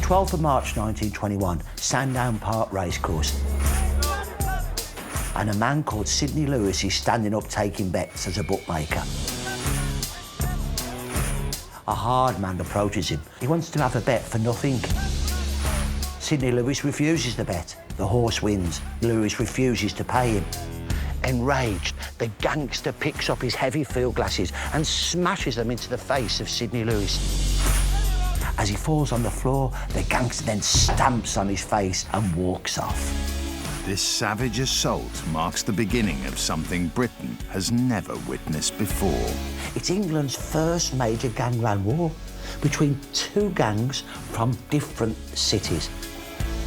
12th of March 1921, Sandown Park Racecourse. And a man called Sidney Lewis is standing up taking bets as a bookmaker. A hard man approaches him. He wants to have a bet for nothing. Sidney Lewis refuses the bet. The horse wins. Lewis refuses to pay him. Enraged, the gangster picks up his heavy field glasses and smashes them into the face of Sidney Lewis. As he falls on the floor, the gangster then stamps on his face and walks off. This savage assault marks the beginning of something Britain has never witnessed before. It's England's first major gangland war between two gangs from different cities.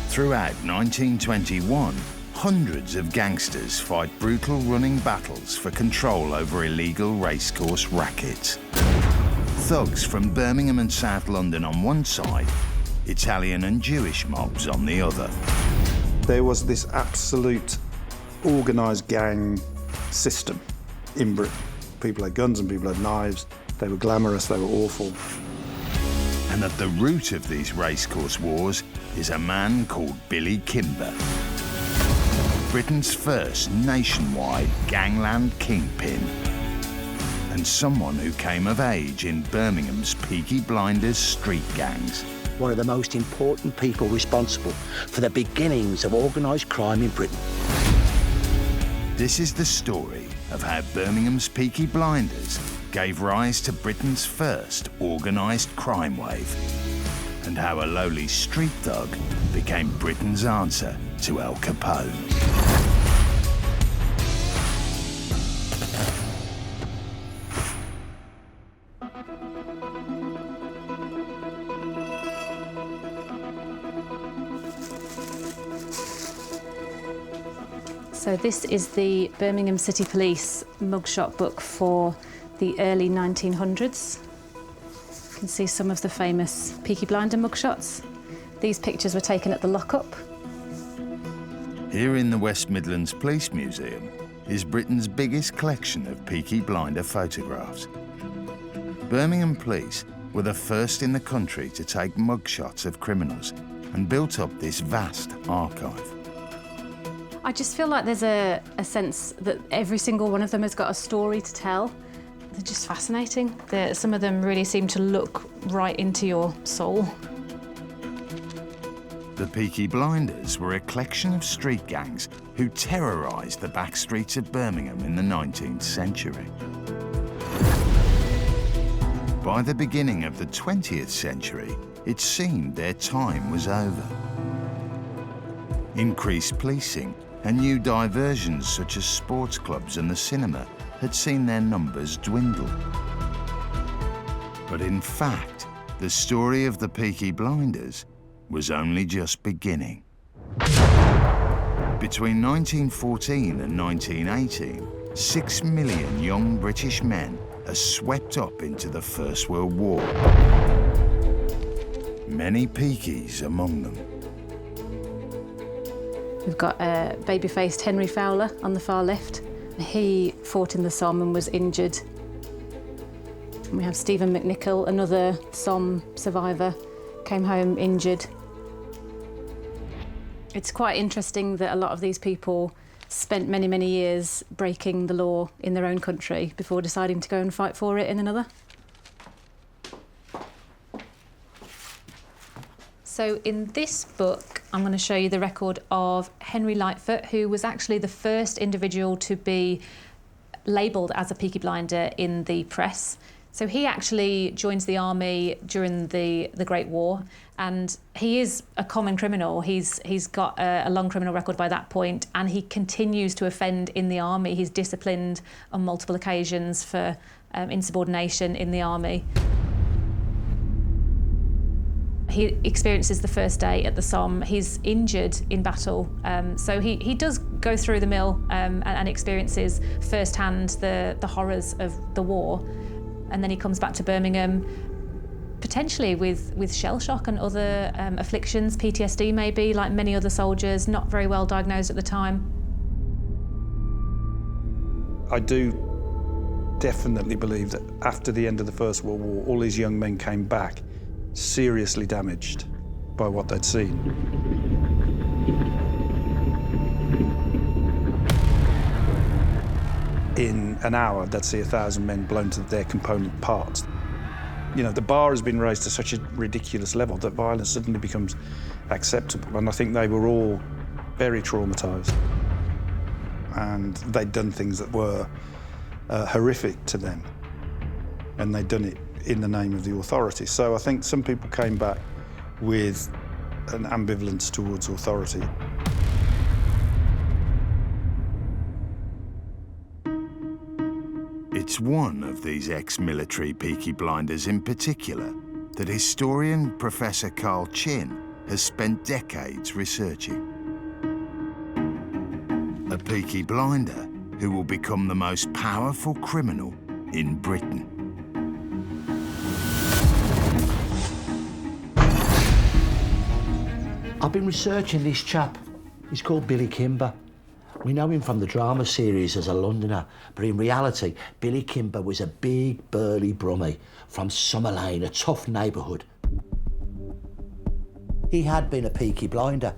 Throughout 1921, hundreds of gangsters fight brutal running battles for control over illegal racecourse rackets. Thugs from Birmingham and South London on one side, Italian and Jewish mobs on the other. There was this absolute organised gang system in Britain. People had guns and people had knives. They were glamorous, they were awful. And at the root of these racecourse wars is a man called Billy Kimber, Britain's first nationwide gangland kingpin, and someone who came of age in Birmingham's Peaky Blinders street gangs. One of the most important people responsible for the beginnings of organised crime in Britain. This is the story of how Birmingham's Peaky Blinders gave rise to Britain's first organised crime wave, and how a lowly street thug became Britain's answer to Al Capone. So this is the Birmingham City Police mugshot book for the early 1900s. You can see some of the famous Peaky Blinder mugshots. These pictures were taken at the lockup. Here in the West Midlands Police Museum is Britain's biggest collection of Peaky Blinder photographs. Birmingham Police were the first in the country to take mugshots of criminals and built up this vast archive. I just feel like there's a sense that every single one of them has got a story to tell. They're just fascinating. Some of them really seem to look right into your soul. The Peaky Blinders were a collection of street gangs who terrorised the back streets of Birmingham in the 19th century. By the beginning of the 20th century, it seemed their time was over. Increased policing and new diversions such as sports clubs and the cinema had seen their numbers dwindle. But in fact, the story of the Peaky Blinders was only just beginning. Between 1914 and 1918, 6 million young British men are swept up into the First World War. Many Peakies among them. We've got baby-faced Henry Fowler on the far left. He fought in the Somme and was injured. And we have Stephen McNichol, another Somme survivor, came home injured. It's quite interesting that a lot of these people spent many, many years breaking the law in their own country before deciding to go and fight for it in another. So in this book, I'm going to show you the record of Henry Lightfoot, who was actually the first individual to be labelled as a Peaky Blinder in the press. So he actually joins the army during the Great War, and he is a common criminal. He's got a long criminal record by that point, and he continues to offend in the army. He's disciplined on multiple occasions for insubordination in the army. He experiences the first day at the Somme. He's injured in battle, so he does go through the mill and experiences firsthand the horrors of the war. And then he comes back to Birmingham, potentially with shell shock and other afflictions, PTSD maybe, like many other soldiers, not very well diagnosed at the time. I do definitely believe that after the end of the First World War, all these young men came back seriously damaged by what they'd seen. In an hour, they'd see 1,000 men blown to their component parts. You know, the bar has been raised to such a ridiculous level that violence suddenly becomes acceptable, and I think they were all very traumatised. And they'd done things that were horrific to them, and they'd done it in the name of the authority. So I think some people came back with an ambivalence towards authority. It's one of these ex-military Peaky Blinders in particular that historian Professor Carl Chin has spent decades researching. A Peaky Blinder who will become the most powerful criminal in Britain. I've been researching this chap. He's called Billy Kimber. We know him from the drama series as a Londoner, but in reality, Billy Kimber was a big, burly brummie from Summer Lane, a tough neighbourhood. He had been a Peaky Blinder.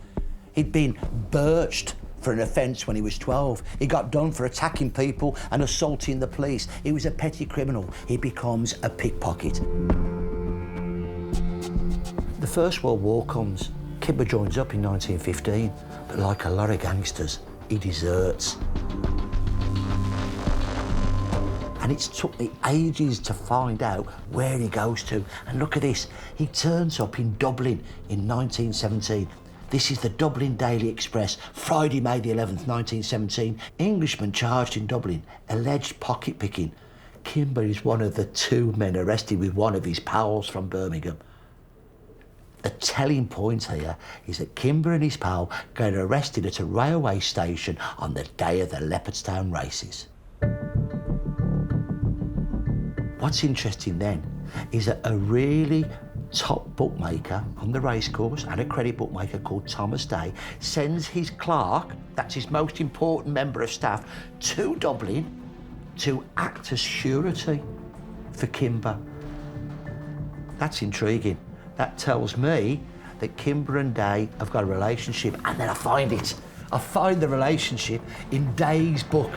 He'd been birched for an offence when he was 12. He got done for attacking people and assaulting the police. He was a petty criminal. He becomes a pickpocket. The First World War comes. Kimber joins up in 1915, but like a lot of gangsters, he deserts. And it's took me ages to find out where he goes to. And look at this, he turns up in Dublin in 1917. This is the Dublin Daily Express, Friday, May the 11th, 1917. Englishman charged in Dublin, alleged pocket picking. Kimber is one of the 2 men arrested with one of his pals from Birmingham. The telling point here is that Kimber and his pal get arrested at a railway station on the day of the Leopardstown races. What's interesting then is that a really top bookmaker on the Racecourse and a credit bookmaker called Thomas Day sends his clerk, that's his most important member of staff, to Dublin to act as surety for Kimber. That's intriguing. That tells me that Kimber and Day have got a relationship, and then I find it. I find the relationship in Day's book.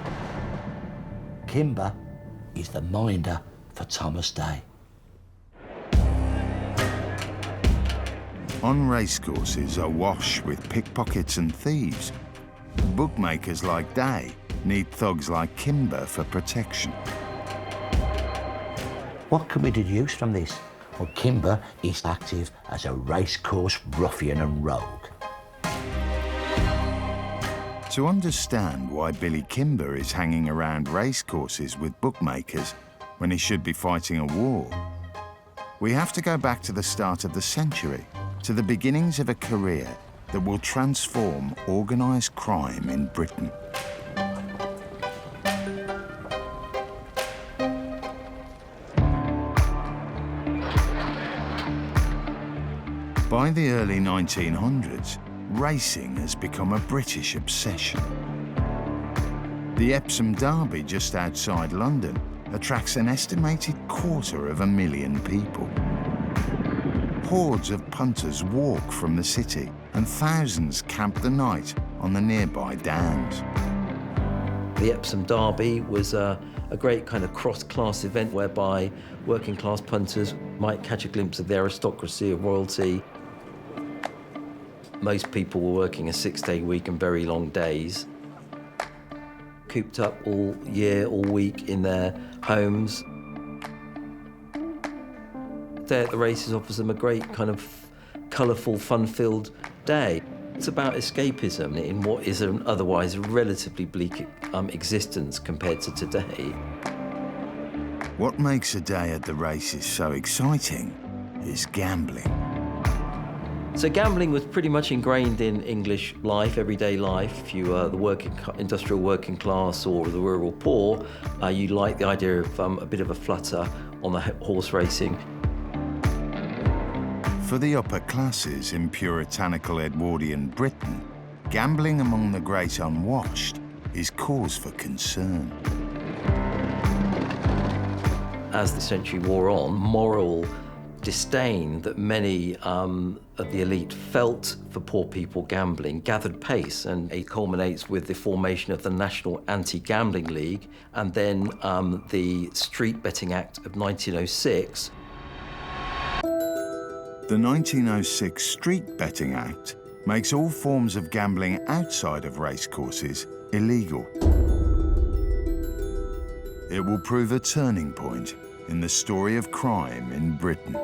Kimber is the minder for Thomas Day. On racecourses awash with pickpockets and thieves, bookmakers like Day need thugs like Kimber for protection. What can we deduce from this? Well, Kimber is active as a racecourse ruffian and rogue. To understand why Billy Kimber is hanging around racecourses with bookmakers when he should be fighting a war, we have to go back to the start of the century, to the beginnings of a career that will transform organised crime in Britain. By the early 1900s, racing has become a British obsession. The Epsom Derby just outside London attracts an estimated 250,000 people. Hordes of punters walk from the city and thousands camp the night on the nearby downs. The Epsom Derby was a great kind of cross-class event whereby working-class punters might catch a glimpse of the aristocracy of royalty. Most people were working a 6-day week and very long days, cooped up all year, all week in their homes. The day at the races offers them a great kind of colourful, fun-filled day. It's about escapism in what is an otherwise relatively bleak existence compared to today. What makes a day at the races so exciting is gambling. So gambling was pretty much ingrained in English life, everyday life. If you were the industrial working class or the rural poor, you liked the idea of a bit of a flutter on the horse racing. For the upper classes in puritanical Edwardian Britain, gambling among the great unwashed is cause for concern. As the century wore on, moral disdain that many of the elite felt for poor people gambling gathered pace, and it culminates with the formation of the National Anti-Gambling League and then the Street Betting Act of 1906. The 1906 Street Betting Act makes all forms of gambling outside of racecourses illegal. It will prove a turning point in the story of crime in Britain.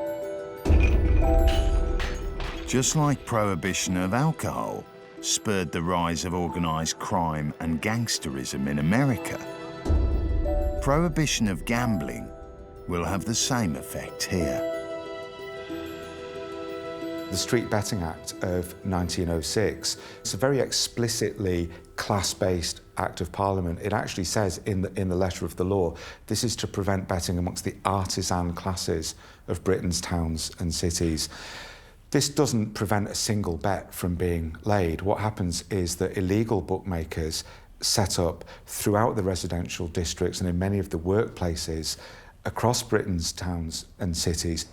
Just like prohibition of alcohol spurred the rise of organised crime and gangsterism in America, prohibition of gambling will have the same effect here. The Street Betting Act of 1906, it's a very explicitly class-based Act of Parliament. It actually says in the letter of the law, this is to prevent betting amongst the artisan classes of Britain's towns and cities. This doesn't prevent a single bet from being laid. What happens is that illegal bookmakers set up throughout the residential districts and in many of the workplaces across Britain's towns and cities.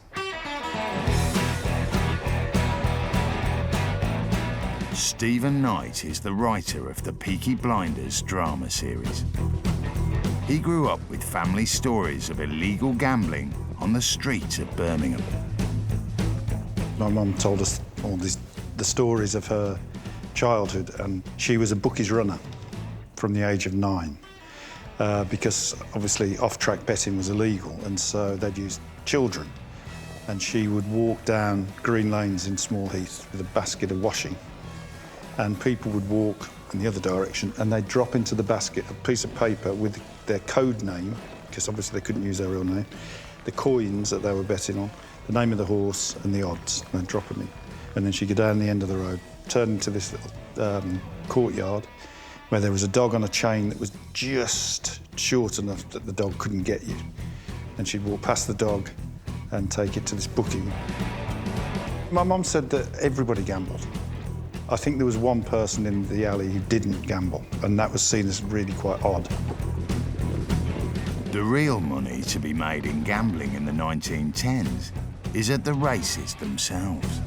Stephen Knight is the writer of the Peaky Blinders drama series. He grew up with family stories of illegal gambling on the streets of Birmingham. My mum told us all the stories of her childhood, and she was a bookies runner from the age of 9 because obviously off-track betting was illegal, and so they'd use children. And she would walk down green lanes in Small Heath with a basket of washing, and people would walk in the other direction and they'd drop into the basket a piece of paper with their code name, because obviously they couldn't use their real name, the coins that they were betting on, the name of the horse and the odds, and they'd drop them in. And then she'd go down the end of the road, turn into this little courtyard where there was a dog on a chain that was just short enough that the dog couldn't get you. And she'd walk past the dog and take it to this booking. My mum said that everybody gambled. I think there was one person in the alley who didn't gamble, and that was seen as really quite odd. The real money to be made in gambling in the 1910s is at the races themselves.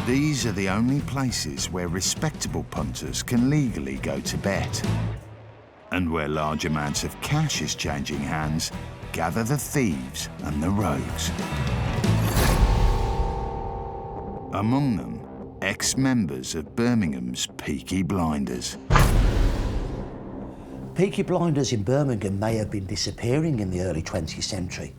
These are the only places where respectable punters can legally go to bet. And where large amounts of cash is changing hands, gather the thieves and the rogues. Among them, ex-members of Birmingham's Peaky Blinders. Peaky Blinders in Birmingham may have been disappearing in the early 20th century,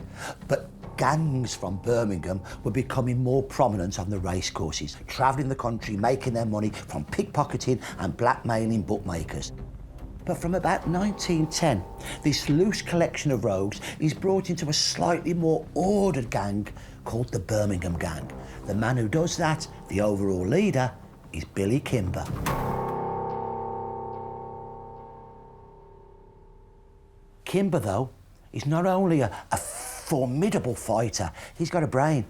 but gangs from Birmingham were becoming more prominent on the racecourses, travelling the country, making their money from pickpocketing and blackmailing bookmakers. But from about 1910, this loose collection of rogues is brought into a slightly more ordered gang called the Birmingham Gang. The man who does that, the overall leader, is Billy Kimber. Kimber, though, is not only a formidable fighter, he's got a brain.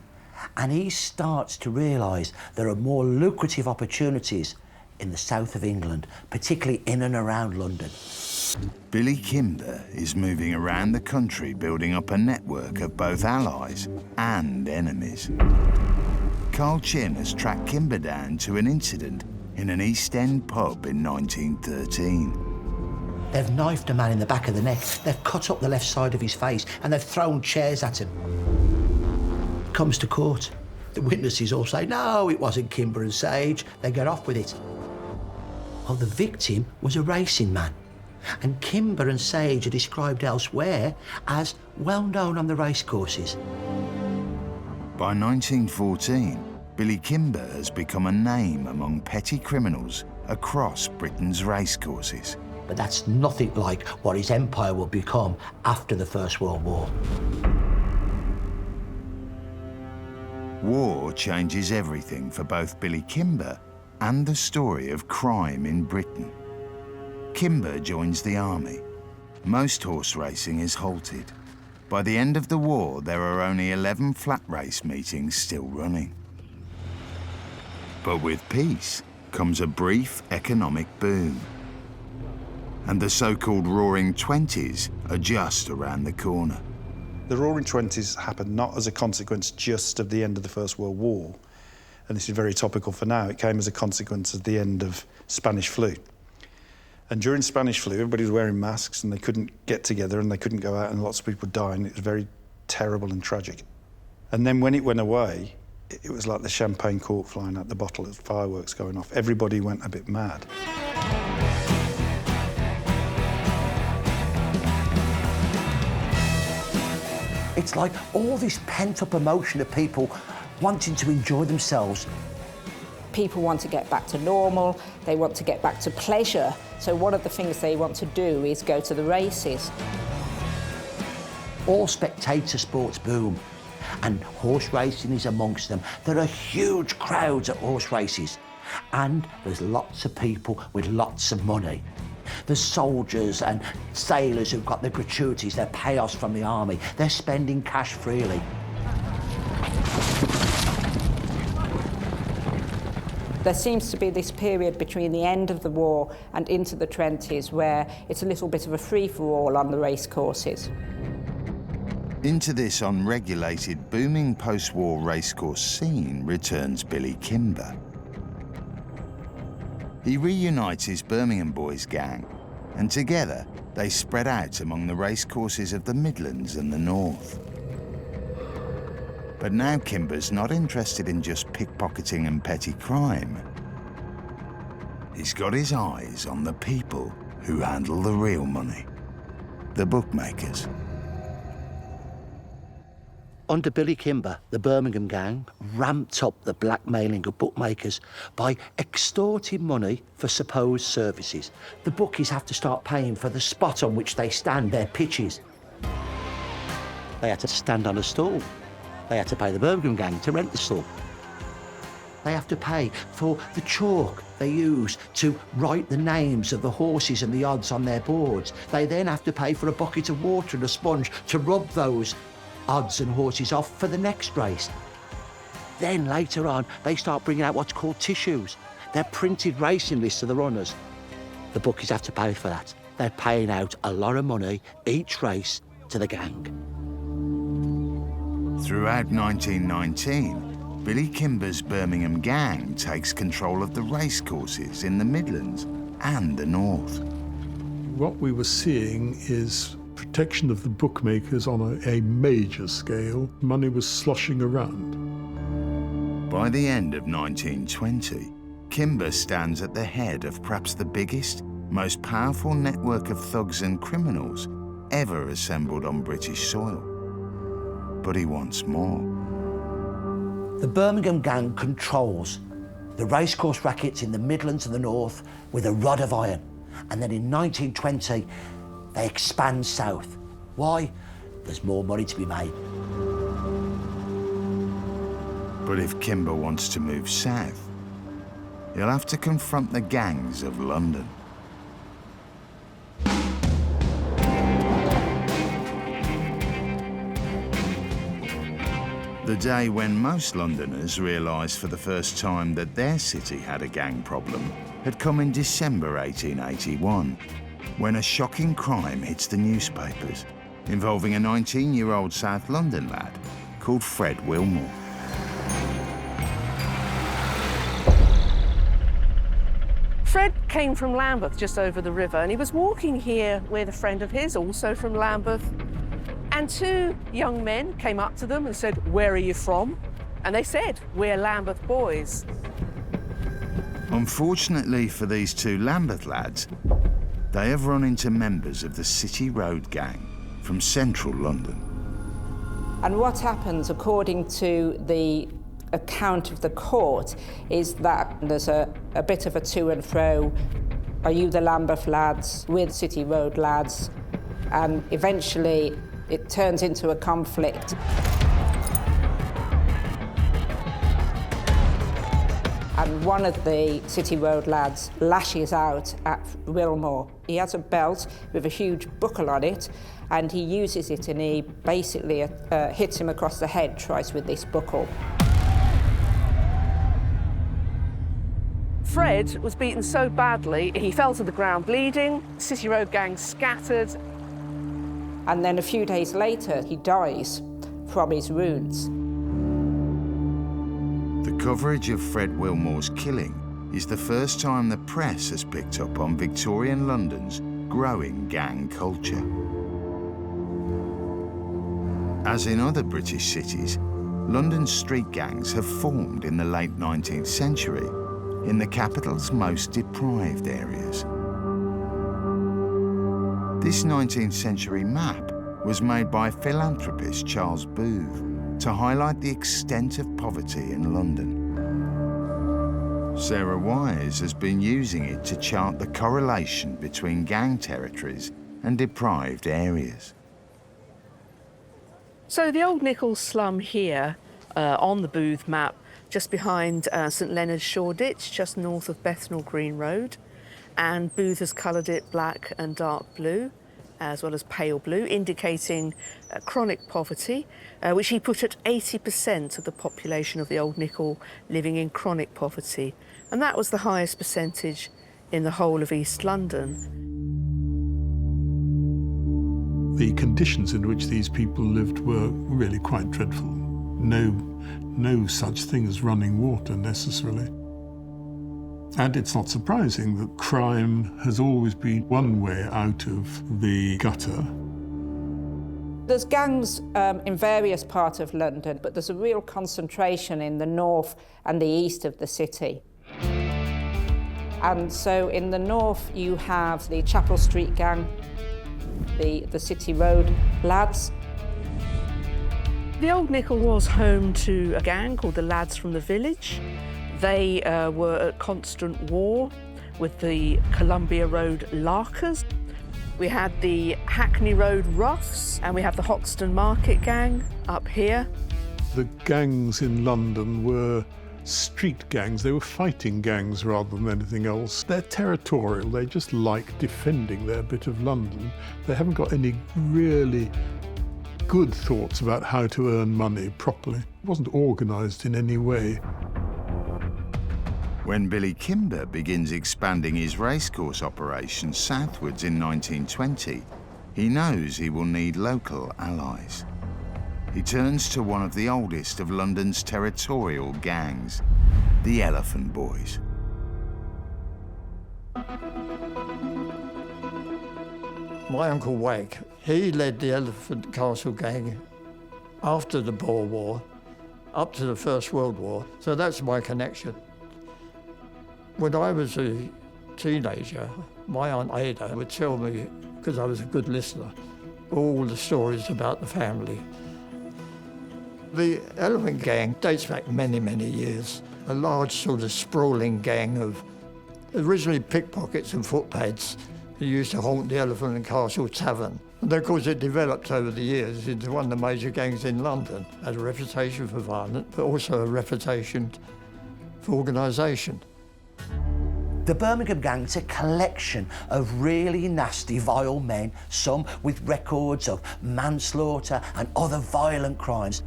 And he starts to realise there are more lucrative opportunities in the south of England, particularly in and around London. Billy Kimber is moving around the country building up a network of both allies and enemies. Carl Chin has tracked Kimber down to an incident in an East End pub in 1913. They've knifed a man in the back of the neck, they've cut up the left side of his face, and they've thrown chairs at him. Comes to court. The witnesses all say, no, it wasn't Kimber and Sage. They get off with it. Well, the victim was a racing man, and Kimber and Sage are described elsewhere as well-known on the racecourses. By 1914, Billy Kimber has become a name among petty criminals across Britain's racecourses. But that's nothing like what his empire will become after the First World War. War changes everything for both Billy Kimber and the story of crime in Britain. Kimber joins the army. Most horse racing is halted. By the end of the war, there are only 11 flat race meetings still running. But with peace comes a brief economic boom. And the so-called Roaring Twenties are just around the corner. The Roaring Twenties happened not as a consequence just of the end of the First World War, and this is very topical for now. It came as a consequence of the end of Spanish flu. And during Spanish flu, everybody was wearing masks and they couldn't get together and they couldn't go out and lots of people died, and it was very terrible and tragic. And then when it went away, it was like the champagne cork flying out the bottle, there's fireworks going off. Everybody went a bit mad. It's like all this pent-up emotion of people wanting to enjoy themselves. People want to get back to normal, they want to get back to pleasure. So one of the things they want to do is go to the races. All spectator sports boom, and horse racing is amongst them. There are huge crowds at horse races, and there's lots of people with lots of money. There's soldiers and sailors who've got their gratuities, their payoffs from the army. They're spending cash freely. There seems to be this period between the end of the war and into the 20s where it's a little bit of a free-for-all on the racecourses. Into this unregulated, booming post-war racecourse scene returns Billy Kimber. He reunites his Birmingham boys gang, and together they spread out among the racecourses of the Midlands and the North. But now Kimber's not interested in just pickpocketing and petty crime. He's got his eyes on the people who handle the real money, the bookmakers. Under Billy Kimber, the Birmingham Gang ramped up the blackmailing of bookmakers by extorting money for supposed services. The bookies have to start paying for the spot on which they stand their pitches. They had to stand on a stall. They had to pay the Birmingham Gang to rent the stall. They have to pay for the chalk they use to write the names of the horses and the odds on their boards. They then have to pay for a bucket of water and a sponge to rub those odds and horses off for the next race. Then later on, they start bringing out what's called tissues. They're printed racing lists of the runners. The bookies have to pay for that. They're paying out a lot of money each race to the gang. Throughout 1919, Billy Kimber's Birmingham Gang takes control of the racecourses in the Midlands and the North. What we were seeing is protection of the bookmakers on a major scale. Money was sloshing around. By the end of 1920, Kimber stands at the head of perhaps the biggest, most powerful network of thugs and criminals ever assembled on British soil. But he wants more. The Birmingham Gang controls the racecourse rackets in the Midlands and the North with a rod of iron. And then in 1920, they expand south. Why? There's more money to be made. But if Kimber wants to move south, he'll have to confront the gangs of London. The day when most Londoners realised for the first time that their city had a gang problem had come in December 1881, when a shocking crime hits the newspapers involving a 19-year-old South London lad called Fred Wilmore. Fred came from Lambeth, just over the river, and he was walking here with a friend of his, also from Lambeth, and two young men came up to them and said, "Where are you from?" And they said, "We're Lambeth boys." Unfortunately for these two Lambeth lads, they have run into members of the City Road Gang from central London. And what happens, according to the account of the court, is that there's a bit of a to and fro. Are you the Lambeth lads? We're the City Road lads. And eventually it turns into a conflict. And one of the City Road lads lashes out at Wilmore. He has a belt with a huge buckle on it, and he uses it and he basically hits him across the head twice with this buckle. Fred was beaten so badly, he fell to the ground bleeding. City Road Gang scattered. And then a few days later, he dies from his wounds. The coverage of Fred Wilmore's killing is the first time the press has picked up on Victorian London's growing gang culture. As in other British cities, London's street gangs have formed in the late 19th century in the capital's most deprived areas. This 19th century map was made by philanthropist Charles Booth to highlight the extent of poverty in London. Sarah Wise has been using it to chart the correlation between gang territories and deprived areas. So the Old Nichols slum here on the Booth map, just behind St Leonard's Shoreditch, just north of Bethnal Green Road. And Booth has coloured it black and dark blue, as well as pale blue, indicating chronic poverty, which he put at 80% of the population of the Old Nichol living in chronic poverty. And that was the highest percentage in the whole of East London. The conditions in which these people lived were really quite dreadful. No such thing as running water necessarily. And it's not surprising that crime has always been one way out of the gutter. There's gangs in various parts of London, but there's a real concentration in the north and the east of the city. And so in the north you have the Chapel Street Gang, the City Road lads. The Old Nichol was home to a gang called the Lads from the Village. They were at constant war with the Columbia Road Larkers. We had the Hackney Road Roughs, and we have the Hoxton Market Gang up here. The gangs in London were street gangs. They were fighting gangs rather than anything else. They're territorial. They just like defending their bit of London. They haven't got any really good thoughts about how to earn money properly. It wasn't organised in any way. When Billy Kimber begins expanding his racecourse operations southwards in 1920, he knows he will need local allies. He turns to one of the oldest of London's territorial gangs, the Elephant Boys. My Uncle Wake, he led the Elephant Castle Gang after the Boer War, up to the First World War, so that's my connection. When I was a teenager, my Aunt Ada would tell me, because I was a good listener, all the stories about the family. The Elephant Gang dates back many, many years. A large sort of sprawling gang of originally pickpockets and footpads who used to haunt the Elephant and Castle Tavern. And of course it developed over the years into one of the major gangs in London. Had a reputation for violence, but also a reputation for organisation. The Birmingham Gang is a collection of really nasty, vile men, some with records of manslaughter and other violent crimes.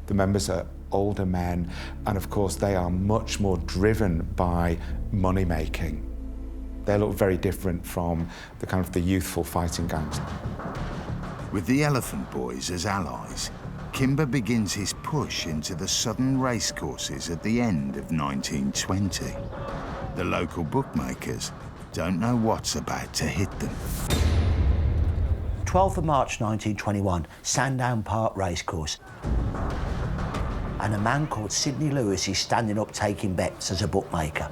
The members are older men, and of course they are much more driven by money making. They look very different from the kind of the youthful fighting gangs. With the Elephant Boys as allies, Kimber begins his push into the southern racecourses at the end of 1920. The local bookmakers don't know what's about to hit them. 12th of March 1921, Sandown Park Racecourse. And a man called Sidney Lewis is standing up taking bets as a bookmaker.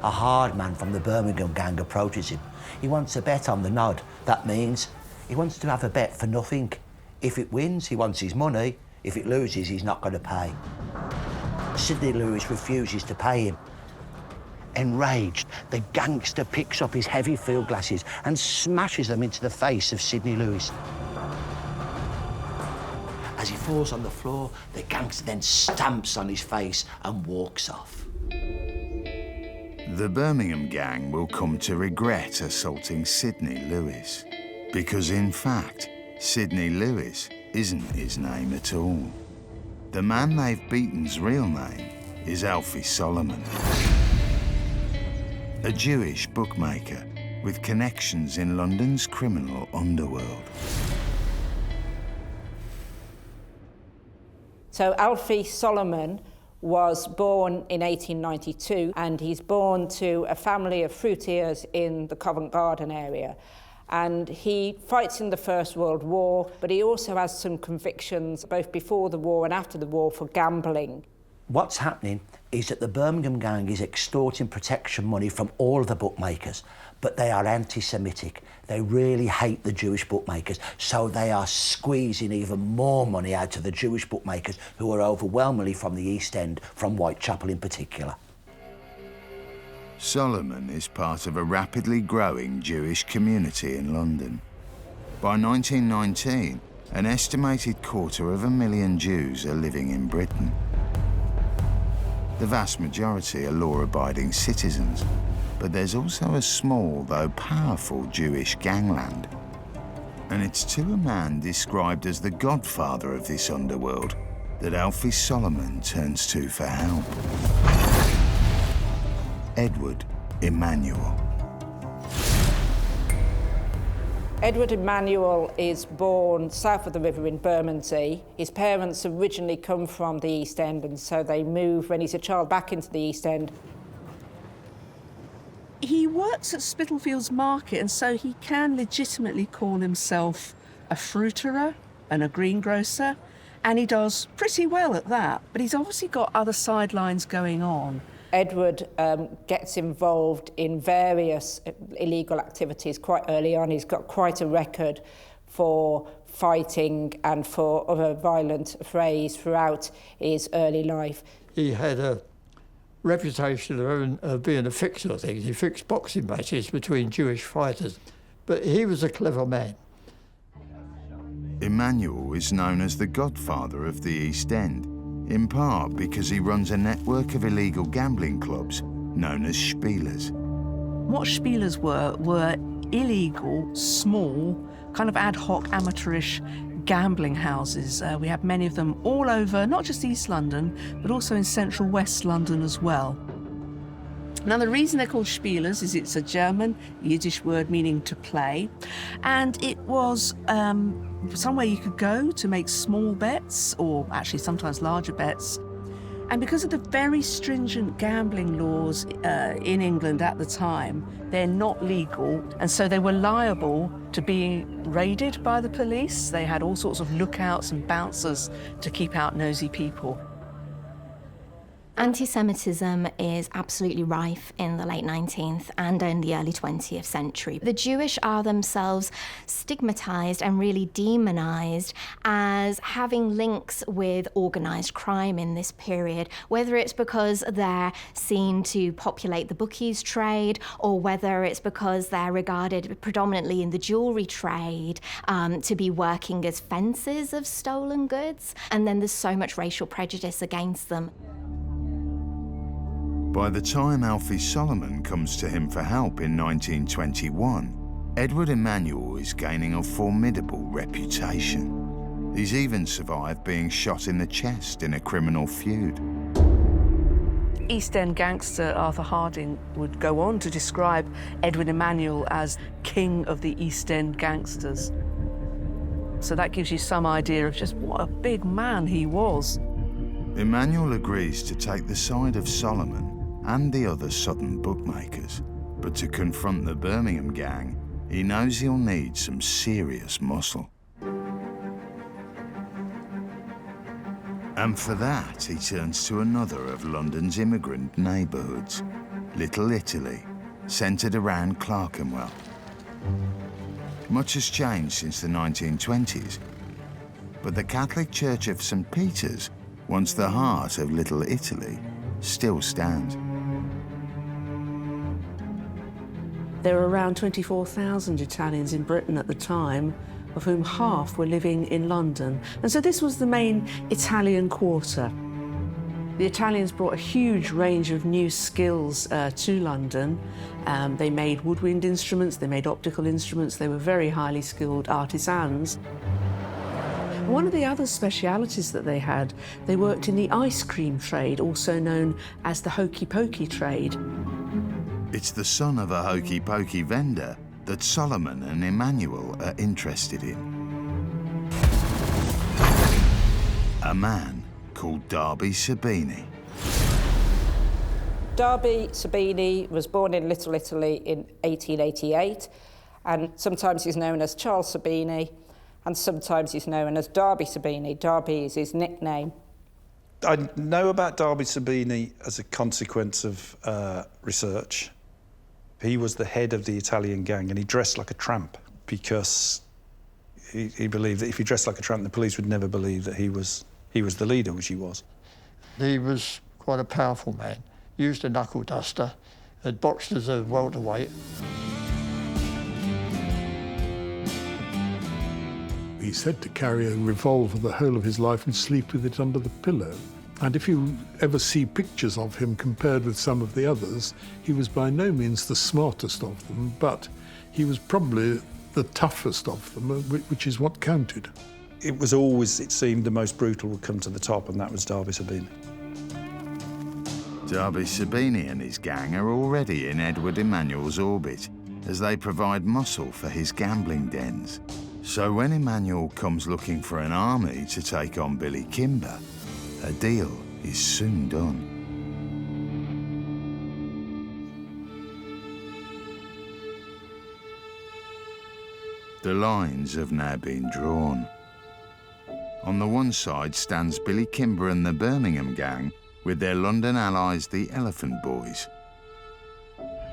A hard man from the Birmingham Gang approaches him. He wants a bet on the nod. That means he wants to have a bet for nothing. If it wins, he wants his money. If it loses, he's not going to pay. Sidney Lewis refuses to pay him. Enraged, the gangster picks up his heavy field glasses and smashes them into the face of Sidney Lewis. As he falls on the floor, the gangster then stamps on his face and walks off. The Birmingham Gang will come to regret assaulting Sidney Lewis, because in fact, Sidney Lewis isn't his name at all. The man they've beaten's real name is Alfie Solomon, a Jewish bookmaker with connections in London's criminal underworld. So Alfie Solomon was born in 1892, and he's born to a family of fruitiers in the Covent Garden area. And he fights in the First World War, but he also has some convictions both before the war and after the war for gambling. What's happening is that the Birmingham Gang is extorting protection money from all of the bookmakers, but they are anti-Semitic. They really hate the Jewish bookmakers, so they are squeezing even more money out of the Jewish bookmakers, who are overwhelmingly from the East End, from Whitechapel in particular. Solomon is part of a rapidly growing Jewish community in London. By 1919, an estimated 250,000 Jews are living in Britain. The vast majority are law-abiding citizens, but there's also a small, though powerful, Jewish gangland. And it's to a man described as the godfather of this underworld that Alfie Solomon turns to for help. Edward Emanuel. Edward Emanuel is born south of the river in Bermondsey. His parents originally come from the East End, and so they move when he's a child back into the East End. He works at Spitalfields Market, and so he can legitimately call himself a fruiterer and a greengrocer, and he does pretty well at that, but he's obviously got other sidelines going on. Edward gets involved in various illegal activities quite early on. He's got quite a record for fighting and for other violent affrays throughout his early life. He had a reputation of being a fixer of things. He fixed boxing matches between Jewish fighters, but he was a clever man. Emanuel is known as the Godfather of the East End, in part because he runs a network of illegal gambling clubs known as Spielers. What Spielers were illegal, small, kind of ad hoc, amateurish gambling houses. We have many of them all over, not just East London, but also in central West London as well. Now, the reason they're called Spielers is it's a German, Yiddish word meaning to play, and it was somewhere you could go to make small bets, or actually sometimes larger bets. And because of the very stringent gambling laws in England at the time, they're not legal, and so they were liable to being raided by the police. They had all sorts of lookouts and bouncers to keep out nosy people. Anti-Semitism is absolutely rife in the late 19th and in the early 20th century. The Jewish are themselves stigmatized and really demonized as having links with organized crime in this period, whether it's because they're seen to populate the bookies trade, or whether it's because they're regarded predominantly in the jewelry trade to be working as fencers of stolen goods. And then there's so much racial prejudice against them. By the time Alfie Solomon comes to him for help in 1921, Edward Emanuel is gaining a formidable reputation. He's even survived being shot in the chest in a criminal feud. East End gangster Arthur Harding would go on to describe Edward Emanuel as king of the East End gangsters. So that gives you some idea of just what a big man he was. Emanuel agrees to take the side of Solomon and the other southern bookmakers, but to confront the Birmingham Gang, he knows he'll need some serious muscle. And for that, he turns to another of London's immigrant neighbourhoods, Little Italy, centred around Clerkenwell. Much has changed since the 1920s, but the Catholic Church of St. Peter's, once the heart of Little Italy, still stands. There were around 24,000 Italians in Britain at the time, of whom half were living in London. And so this was the main Italian quarter. The Italians brought a huge range of new skills to London. They made woodwind instruments, they made optical instruments, they were very highly skilled artisans. One of the other specialities that they had, they worked in the ice cream trade, also known as the hokey-pokey trade. It's the son of a hokey-pokey vendor that Solomon and Emanuel are interested in. A man called Darby Sabini. Darby Sabini was born in Little Italy in 1888, and sometimes he's known as Charles Sabini, and sometimes he's known as Darby Sabini. Darby is his nickname. I know about Darby Sabini as a consequence of research. He was the head of the Italian gang, and he dressed like a tramp because he believed that if he dressed like a tramp, the police would never believe that he was the leader, which he was. He was quite a powerful man. Used a knuckle duster, had boxed as a welterweight. He's said to carry a revolver the whole of his life and sleep with it under the pillow. And if you ever see pictures of him compared with some of the others, he was by no means the smartest of them, but he was probably the toughest of them, which is what counted. It was always, it seemed, the most brutal would come to the top, and that was Darby Sabini. Darby Sabini and his gang are already in Edward Emmanuel's orbit as they provide muscle for his gambling dens. So when Emmanuel comes looking for an army to take on Billy Kimber, a deal is soon done. The lines have now been drawn. On the one side stands Billy Kimber and the Birmingham Gang with their London allies, the Elephant Boys.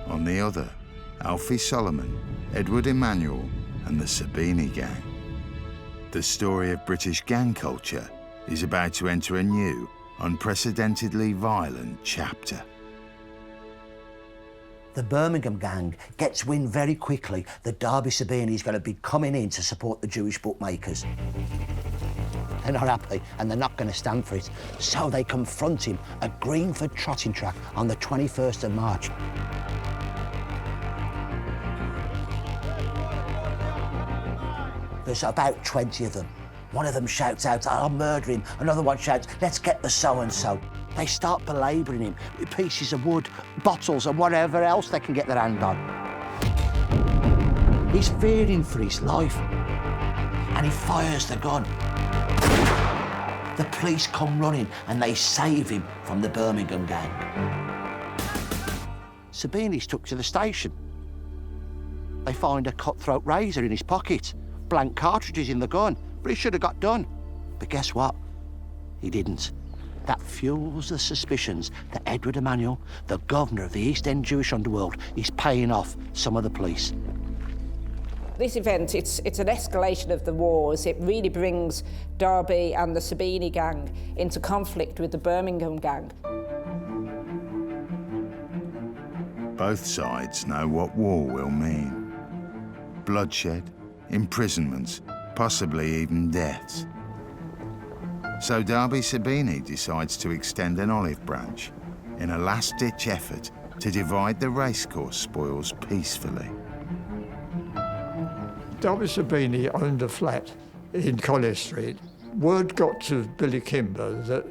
On the other, Alfie Solomon, Edward Emmanuel and the Sabini Gang. The story of British gang culture is about to enter a new, unprecedentedly violent chapter. The Birmingham Gang gets wind very quickly that Darby Sabini is going to be coming in to support the Jewish bookmakers. They're not happy and they're not going to stand for it, so they confront him at Greenford trotting track on the 21st of March. There's about 20 of them. One of them shouts out, "I'll murder him." Another one shouts, "Let's get the so-and-so." They start belabouring him with pieces of wood, bottles and whatever else they can get their hand on. He's fearing for his life and he fires the gun. The police come running and they save him from the Birmingham Gang. Sabini's took to the station. They find a cutthroat razor in his pocket, blank cartridges in the gun, but he should have got done. But guess what? He didn't. That fuels the suspicions that Edward Emmanuel, the governor of the East End Jewish underworld, is paying off some of the police. This event, it's an escalation of the wars. It really brings Darby and the Sabini Gang into conflict with the Birmingham Gang. Both sides know what war will mean. Bloodshed, imprisonments, possibly even deaths. So Darby Sabini decides to extend an olive branch in a last-ditch effort to divide the racecourse spoils peacefully. Darby Sabini owned a flat in College Street. Word got to Billy Kimber that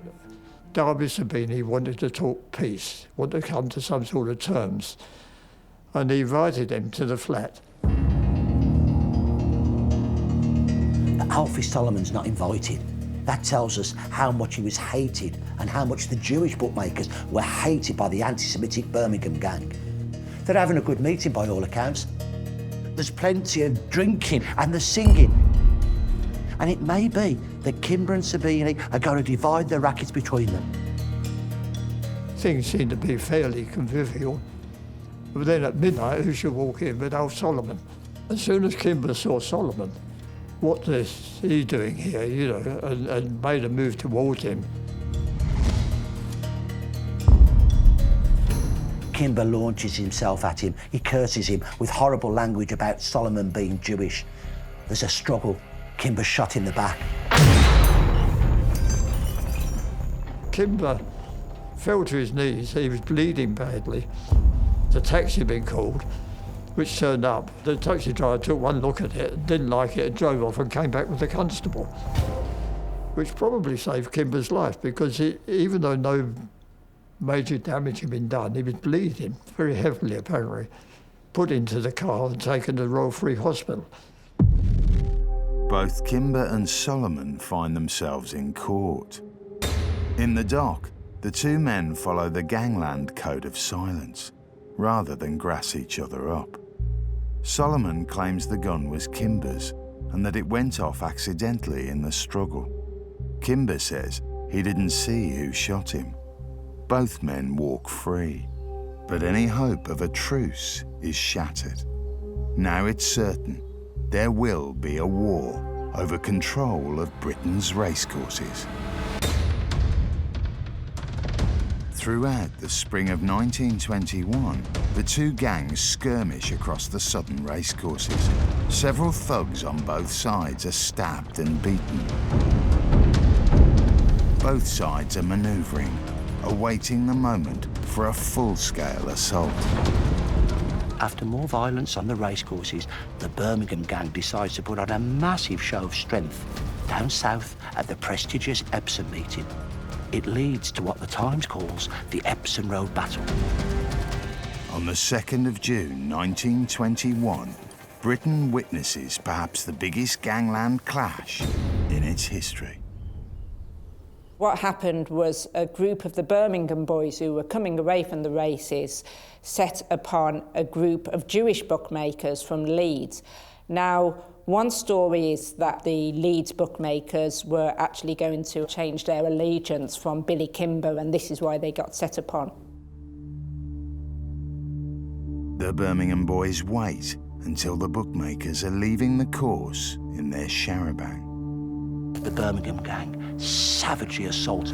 Darby Sabini wanted to talk peace, wanted to come to some sort of terms, and he invited him to the flat. Alfie Solomon's not invited. That tells us how much he was hated and how much the Jewish bookmakers were hated by the anti-Semitic Birmingham Gang. They're having a good meeting by all accounts. There's plenty of drinking and the singing. And it may be that Kimber and Sabini are going to divide the rackets between them. Things seemed to be fairly convivial. But then at midnight, who should walk in but old Solomon? As soon as Kimber saw Solomon, what is he doing here, you know, and made a move towards him. Kimber launches himself at him. He curses him with horrible language about Solomon being Jewish. There's a struggle. Kimber's shot in the back. Kimber fell to his knees. He was bleeding badly. The taxi had been called, which turned up. The taxi driver took one look at it, didn't like it, and drove off and came back with the constable, which probably saved Kimber's life because even though no major damage had been done, he was bleeding very heavily, apparently, put into the car and taken to Royal Free Hospital. Both Kimber and Solomon find themselves in court. In the dock, the two men follow the gangland code of silence, rather than grass each other up. Solomon claims the gun was Kimber's and that it went off accidentally in the struggle. Kimber says he didn't see who shot him. Both men walk free, but any hope of a truce is shattered. Now it's certain there will be a war over control of Britain's racecourses. Throughout the spring of 1921, the two gangs skirmish across the southern racecourses. Several thugs on both sides are stabbed and beaten. Both sides are manoeuvring, awaiting the moment for a full-scale assault. After more violence on the racecourses, the Birmingham Gang decides to put on a massive show of strength down south at the prestigious Epsom meeting. It leads to what the Times calls the Epsom Road Battle. On the 2nd of June 1921, Britain witnesses perhaps the biggest gangland clash in its history. What happened was a group of the Birmingham boys who were coming away from the races set upon a group of Jewish bookmakers from Leeds. Now, one story is that the Leeds bookmakers were actually going to change their allegiance from Billy Kimber, and this is why they got set upon. The Birmingham boys wait until the bookmakers are leaving the course in their charabanc. The Birmingham Gang savagely assault.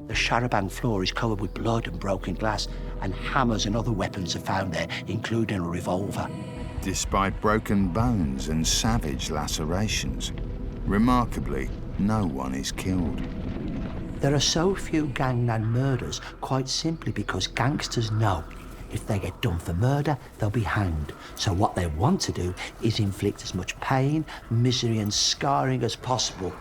The charabanc floor is covered with blood and broken glass, and hammers and other weapons are found there, including a revolver. Despite broken bones and savage lacerations, remarkably, no one is killed. There are so few gangland murders quite simply because gangsters know if they get done for murder, they'll be hanged. So what they want to do is inflict as much pain, misery and scarring as possible.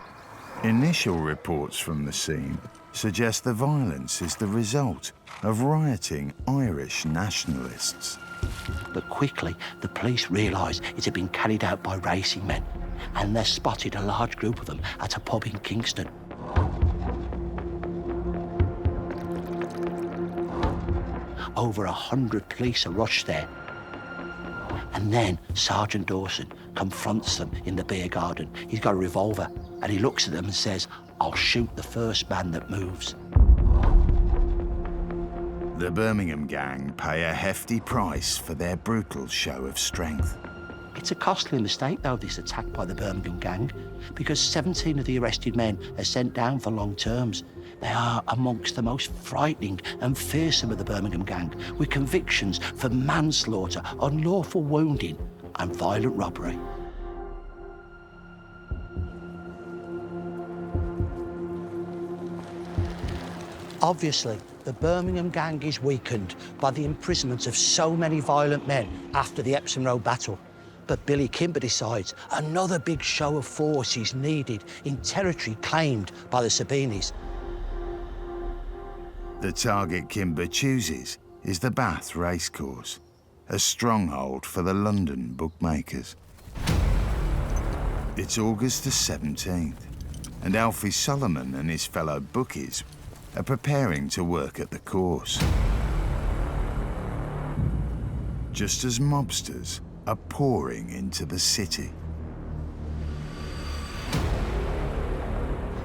Initial reports from the scene suggest the violence is the result of rioting Irish nationalists. But quickly, the police realise it had been carried out by racing men, and they spotted a large group of them at a pub in Kingston. Over 100 police are rushed there. And then Sergeant Dawson confronts them in the beer garden. He's got a revolver, and he looks at them and says, "I'll shoot the first man that moves." The Birmingham Gang pay a hefty price for their brutal show of strength. It's a costly mistake, though, this attack by the Birmingham Gang, because 17 of the arrested men are sent down for long terms. They are amongst the most frightening and fearsome of the Birmingham Gang, with convictions for manslaughter, unlawful wounding and violent robbery. Obviously, the Birmingham Gang is weakened by the imprisonment of so many violent men after the Epsom Road battle. But Billy Kimber decides another big show of force is needed in territory claimed by the Sabinis. The target Kimber chooses is the Bath Racecourse, a stronghold for the London bookmakers. It's August the 17th, and Alfie Solomon and his fellow bookies are preparing to work at the course. Just as mobsters are pouring into the city.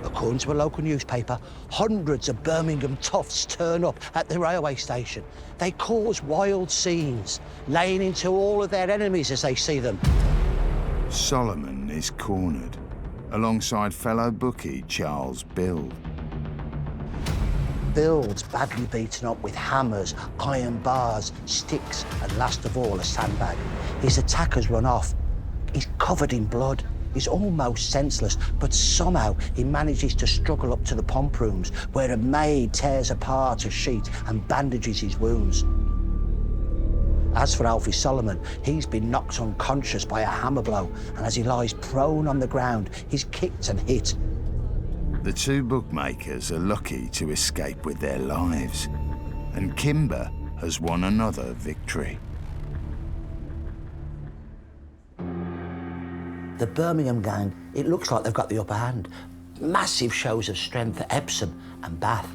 According to a local newspaper, hundreds of Birmingham toughs turn up at the railway station. They cause wild scenes, laying into all of their enemies as they see them. Solomon is cornered, alongside fellow bookie Charles Bild. Bild's badly beaten up with hammers, iron bars, sticks, and last of all, a sandbag. His attackers run off. He's covered in blood. He's almost senseless, but somehow he manages to struggle up to the pump rooms, where a maid tears apart a sheet and bandages his wounds. As for Alfie Solomon, he's been knocked unconscious by a hammer blow, and as he lies prone on the ground, he's kicked and hit. The two bookmakers are lucky to escape with their lives, and Kimber has won another victory. The Birmingham Gang, it looks like they've got the upper hand, massive shows of strength at Epsom and Bath.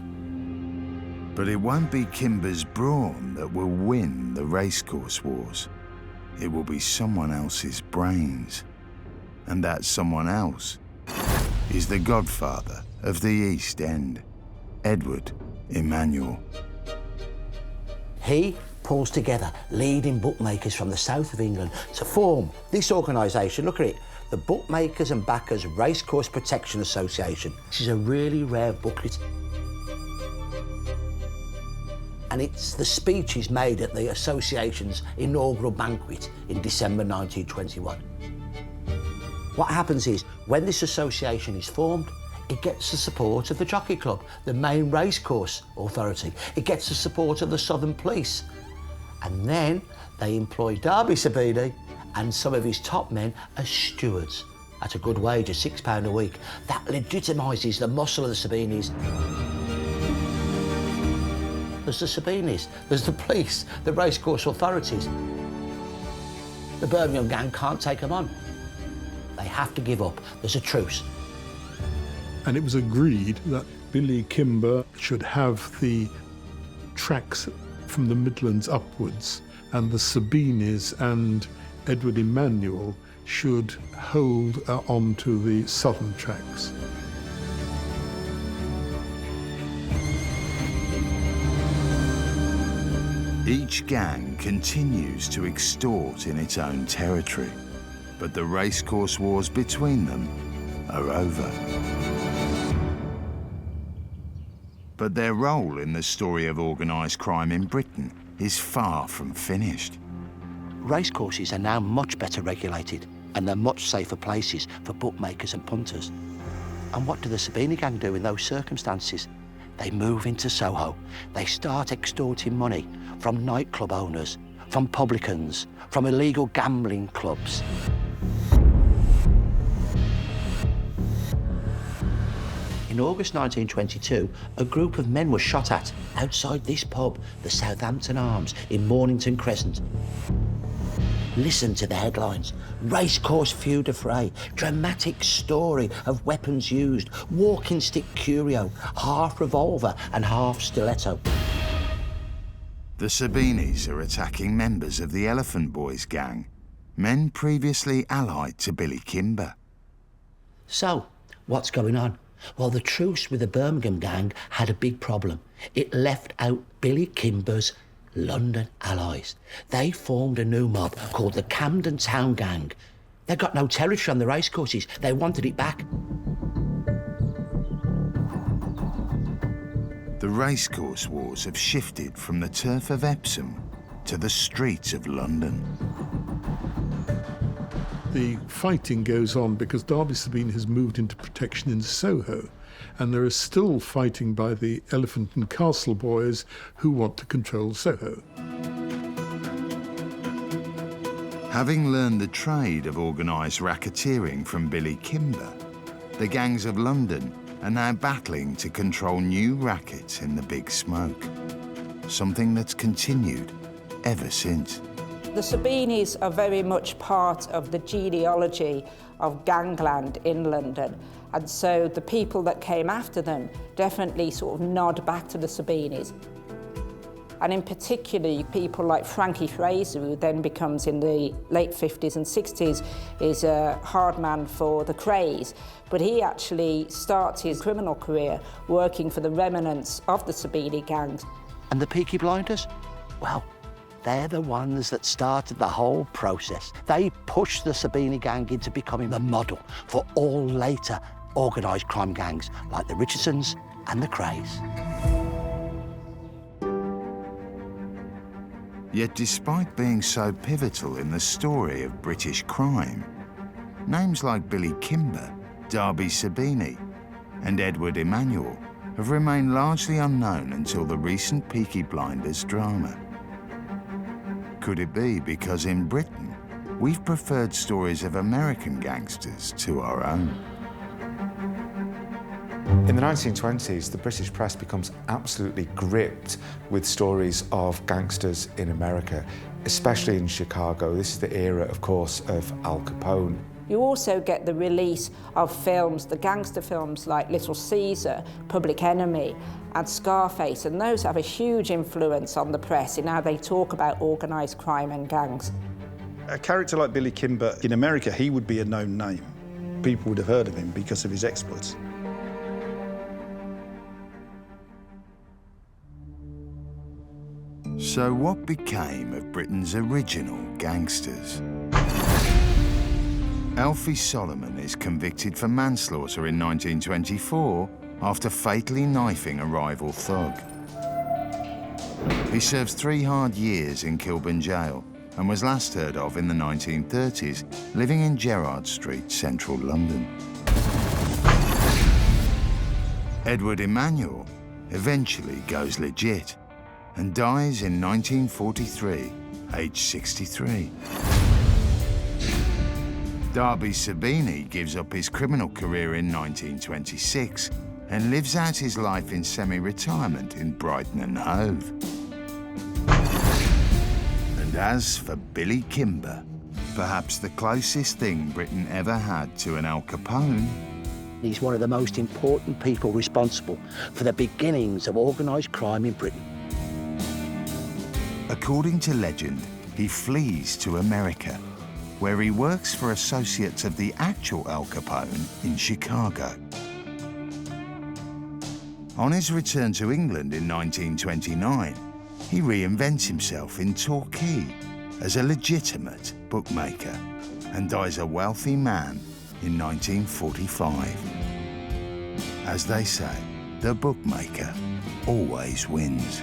But it won't be Kimber's brawn that will win the Racecourse Wars. It will be someone else's brains. And that someone else is the Godfather of the East End, Edward Emmanuel. He pulls together leading bookmakers from the south of England to form this organisation. Look at it, the Bookmakers and Backers Racecourse Protection Association. This is a really rare booklet. And it's the speeches made at the association's inaugural banquet in December 1921. What happens is, when this association is formed, it gets the support of the Jockey Club, the main racecourse authority. It gets the support of the Southern Police. And then they employ Derby Sabini and some of his top men as stewards at a good wage of £6 a week. That legitimises the muscle of the Sabinis. There's the Sabinis, there's the police, the racecourse authorities. The Birmingham Gang can't take them on. They have to give up. There's a truce. And it was agreed that Billy Kimber should have the tracks from the Midlands upwards, and the Sabinis and Edward Emmanuel should hold on to the southern tracks. Each gang continues to extort in its own territory, but the racecourse wars between them are over. But their role in the story of organised crime in Britain is far from finished. Racecourses are now much better regulated, and they're much safer places for bookmakers and punters. And what do the Sabini Gang do in those circumstances? They move into Soho. They start extorting money from nightclub owners, from publicans, from illegal gambling clubs. In August 1922, a group of men was shot at outside this pub, the Southampton Arms, in Mornington Crescent. Listen to the headlines. Racecourse feud affray, dramatic story of weapons used, walking stick curio, half revolver and half stiletto. The Sabinis are attacking members of the Elephant Boys gang, men previously allied to Billy Kimber. So, what's going on? Well, the truce with the Birmingham Gang had a big problem. It left out Billy Kimber's London allies. They formed a new mob called the Camden Town Gang. They got no territory on the racecourses. They wanted it back. The racecourse wars have shifted from the turf of Epsom to the streets of London. The fighting goes on because Derby Sabine has moved into protection in Soho, and there is still fighting by the Elephant and Castle boys who want to control Soho. Having learned the trade of organised racketeering from Billy Kimber, the gangs of London are now battling to control new rackets in the Big Smoke, something that's continued ever since. The Sabinis are very much part of the genealogy of gangland in London, and so the people that came after them definitely sort of nod back to the Sabinis. And in particular, people like Frankie Fraser, who then becomes, in the late 50s and 60s, is a hard man for the Krays. But he actually starts his criminal career working for the remnants of the Sabini gangs. And the Peaky Blinders? Well, they're the ones that started the whole process. They pushed the Sabini Gang into becoming the model for all later organised crime gangs like the Richardsons and the Krays. Yet despite being so pivotal in the story of British crime, names like Billy Kimber, Derby Sabini and Edward Emmanuel have remained largely unknown until the recent Peaky Blinders drama. Could it be because in Britain, we've preferred stories of American gangsters to our own? In the 1920s, the British press becomes absolutely gripped with stories of gangsters in America, especially in Chicago. This is the era, of course, of Al Capone. You also get the release of films, the gangster films like Little Caesar, Public Enemy, and Scarface, and those have a huge influence on the press in how they talk about organised crime and gangs. A character like Billy Kimber, in America, he would be a known name. People would have heard of him because of his exploits. So what became of Britain's original gangsters? Alfie Solomon is convicted for manslaughter in 1924 after fatally knifing a rival thug. He serves 3 hard years in Kilburn jail and was last heard of in the 1930s, living in Gerrard Street, central London. Edward Emanuel eventually goes legit and dies in 1943, aged 63. Darby Sabini gives up his criminal career in 1926 and lives out his life in semi-retirement in Brighton and Hove. And as for Billy Kimber, perhaps the closest thing Britain ever had to an Al Capone, He's one of the most important people responsible for the beginnings of organised crime in Britain. according to legend, he flees to America, where he works for associates of the actual Al Capone in Chicago. On his return to England in 1929, he reinvents himself in Torquay as a legitimate bookmaker and dies a wealthy man in 1945. As they say, the bookmaker always wins.